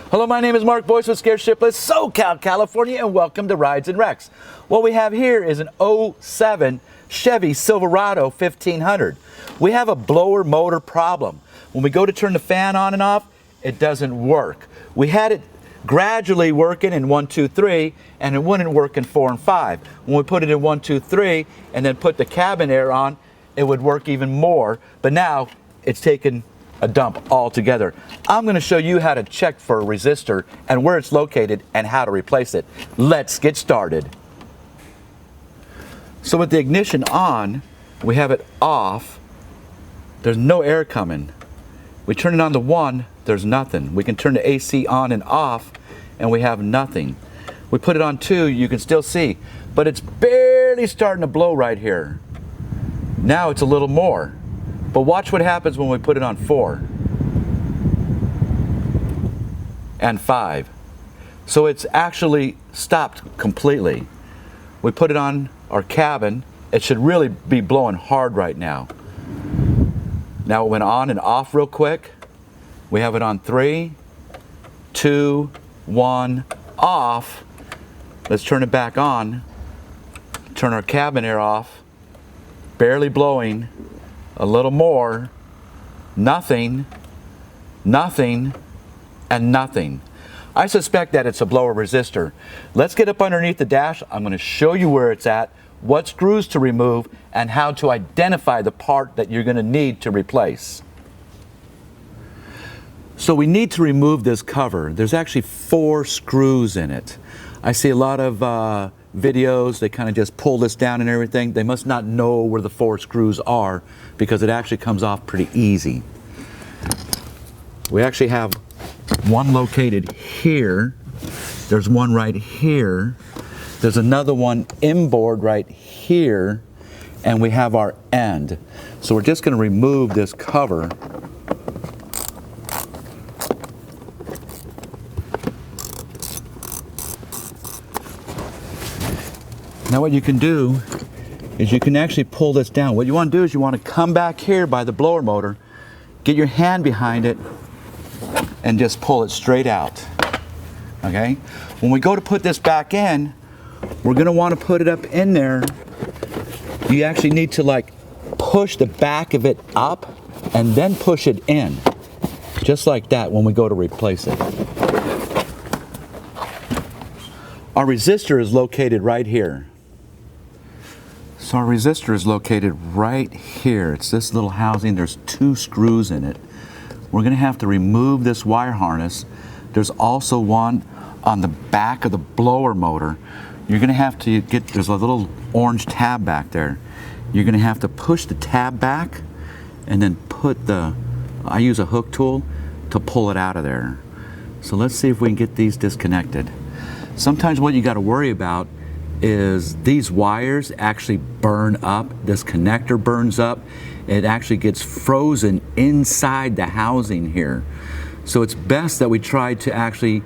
Hello, my name is Mark Boice with Shiftless, SoCal, California, and welcome to Rides and Wrecks. What we have here is an 07 Chevy Silverado 1500. We have a blower motor problem. When we go to turn the fan on and off, it doesn't work. We had it gradually working in 1, 2, 3, and it wouldn't work in 4 and 5. When we put it in 1, 2, 3, and then put the cabin air on, it would work even more, but now it's taken a dump altogether. I'm going to show you how to check for a resistor and where it's located and how to replace it. Let's get started. So with the ignition on, we have it off. There's no air coming. We turn it on to 1, there's nothing. We can turn the AC on and off and we have nothing. We put it on 2, you can still see, but it's barely starting to blow right here. Now it's a little more. But watch what happens when we put it on 4 and 5. So it's actually stopped completely. We put it on our cabin. It should really be blowing hard right now. Now it went on and off real quick. We have it on 3, 2, 1, off. Let's turn it back on. Turn our cabin air off. Barely blowing. A little more, nothing, nothing, and nothing. I suspect that it's a blower resistor. Let's get up underneath the dash. I'm going to show you where it's at, what screws to remove, and how to identify the part that you're going to need to replace. So we need to remove this cover. There's actually 4 screws in it. I see a lot of videos, they kind of just pull this down and everything. They must not know where the 4 screws are because it actually comes off pretty easy. We actually have one located here. There's one right here. There's another one inboard right here. And we have our end. So we're just going to remove this cover. Now what you can do is you can actually pull this down. What you want to do is you want to come back here by the blower motor, get your hand behind it, and just pull it straight out. Okay? When we go to put this back in, we're going to want to put it up in there. You actually need to like push the back of it up and then push it in. Just like that when we go to replace it. Our resistor is located right here. So our resistor is located right here. It's this little housing. There's 2 screws in it. We're going to have to remove this wire harness. There's also one on the back of the blower motor. You're going to have to get, there's a little orange tab back there. You're going to have to push the tab back and then put the, I use a hook tool to pull it out of there. So let's see if we can get these disconnected. Sometimes what you got to worry about is these wires actually burn up. This connector burns up. It actually gets frozen inside the housing here. So it's best that we try to actually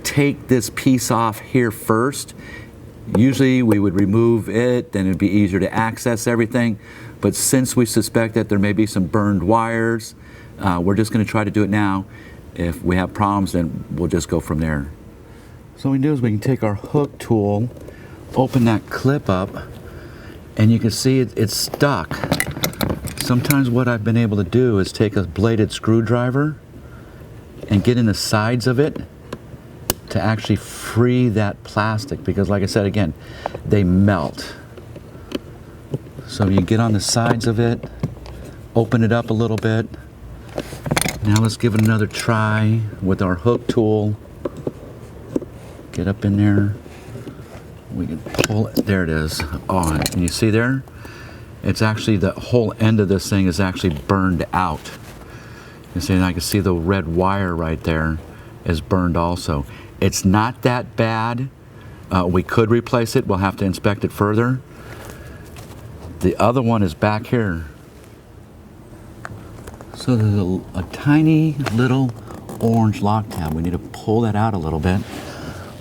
take this piece off here first. Usually we would remove it, then it'd be easier to access everything. But since we suspect that there may be some burned wires, we're just going to try to do it now. If we have problems, then we'll just go from there. So what we do is we can take our hook tool, open that clip up, and you can see it's stuck. Sometimes what I've been able to do is take a bladed screwdriver and get in the sides of it to actually free that plastic, because like I said again, they melt. So you get on the sides of it, open it up a little bit. Now let's give it another try with our hook tool. Get up in there. We can pull it. There it is. Oh, and you see there? It's actually, the whole end of this thing is actually burned out. You see, and I can see the red wire right there is burned also. It's not that bad. We could replace it. We'll have to inspect it further. The other one is back here. So there's a tiny little orange lock tab. We need to pull that out a little bit.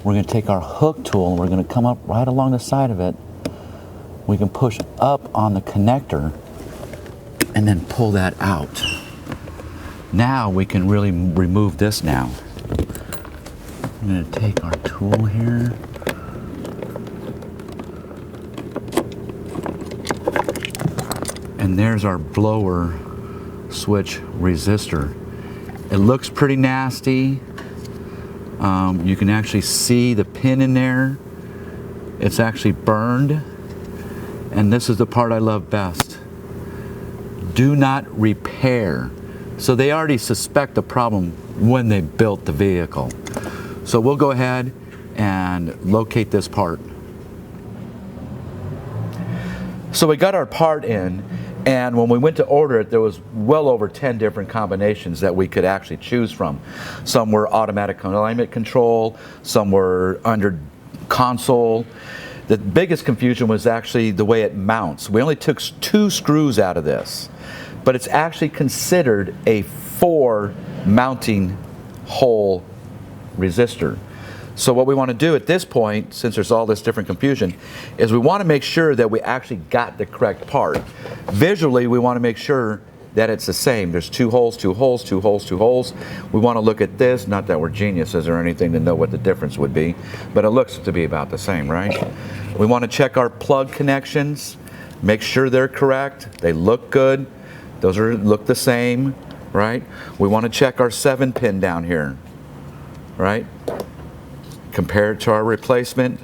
We're going to take our hook tool and we're going to come up right along the side of it. We can push up on the connector and then pull that out. Now we can really remove this now. I'm going to take our tool here. And there's our blower switch resistor. It looks pretty nasty. You can actually see the pin in there. It's actually burned. And this is the part I love best. Do not repair. So they already suspect the problem when they built the vehicle. So we'll go ahead and locate this part. So we got our part in, and when we went to order it, there was well over 10 different combinations that we could actually choose from. Some were automatic alignment control, some were under console. The biggest confusion was actually the way it mounts. We only took 2 screws out of this, but it's actually considered a 4 mounting hole resistor. So what we want to do at this point, since there's all this different confusion, is we want to make sure that we actually got the correct part. Visually, we want to make sure that it's the same. There's 2 holes, 2 holes, 2 holes, 2 holes. We want to look at this, not that we're geniuses or anything to know what the difference would be, but it looks to be about the same, right? We want to check our plug connections, make sure they're correct, they look good, those look the same, right? We want to check our 7-pin down here, right? Compare it to our replacement,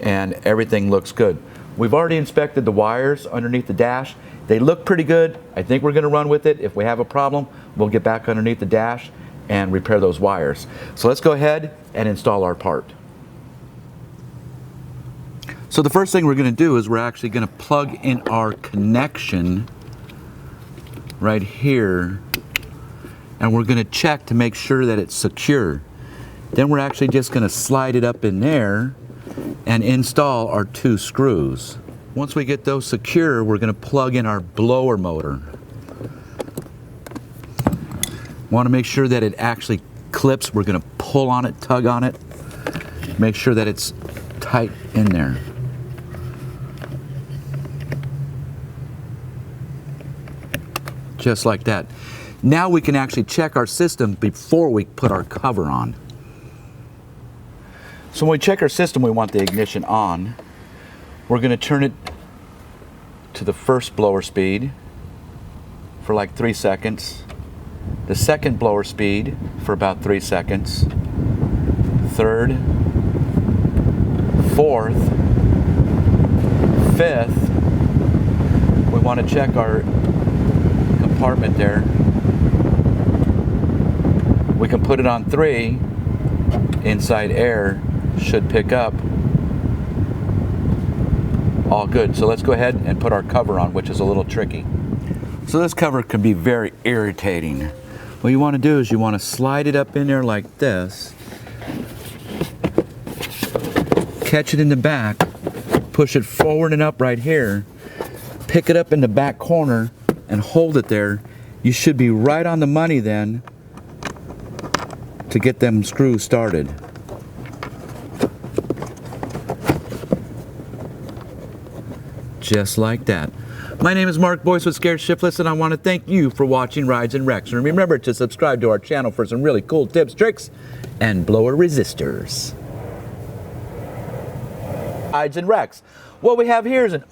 and everything looks good. We've already inspected the wires underneath the dash. They look pretty good. I think we're going to run with it. If we have a problem, we'll get back underneath the dash and repair those wires. So let's go ahead and install our part. So the first thing we're going to do is we're actually going to plug in our connection right here, and we're going to check to make sure that it's secure. Then we're actually just going to slide it up in there and install our 2 screws. Once we get those secure, we're going to plug in our blower motor. Want to make sure that it actually clips. We're going to pull on it, tug on it, make sure that it's tight in there. Just like that. Now we can actually check our system before we put our cover on. So when we check our system, we want the ignition on. We're going to turn it to the first blower speed for like 3 seconds. The second blower speed for about 3 seconds. Third, fourth, fifth. We want to check our compartment there. We can put it on 3. Inside air should pick up. All good. So let's go ahead and put our cover on, which is a little tricky. So this cover can be very irritating. What you want to do is you want to slide it up in there like this, catch it in the back, push it forward and up right here, pick it up in the back corner and hold it there. You should be right on the money then to get them screws started. Just like that. My name is Mark Boice with Scared Shiftless, and I want to thank you for watching Rides and Wrecks. And remember to subscribe to our channel for some really cool tips, tricks, and blower resistors. Rides and Wrecks. What we have here is an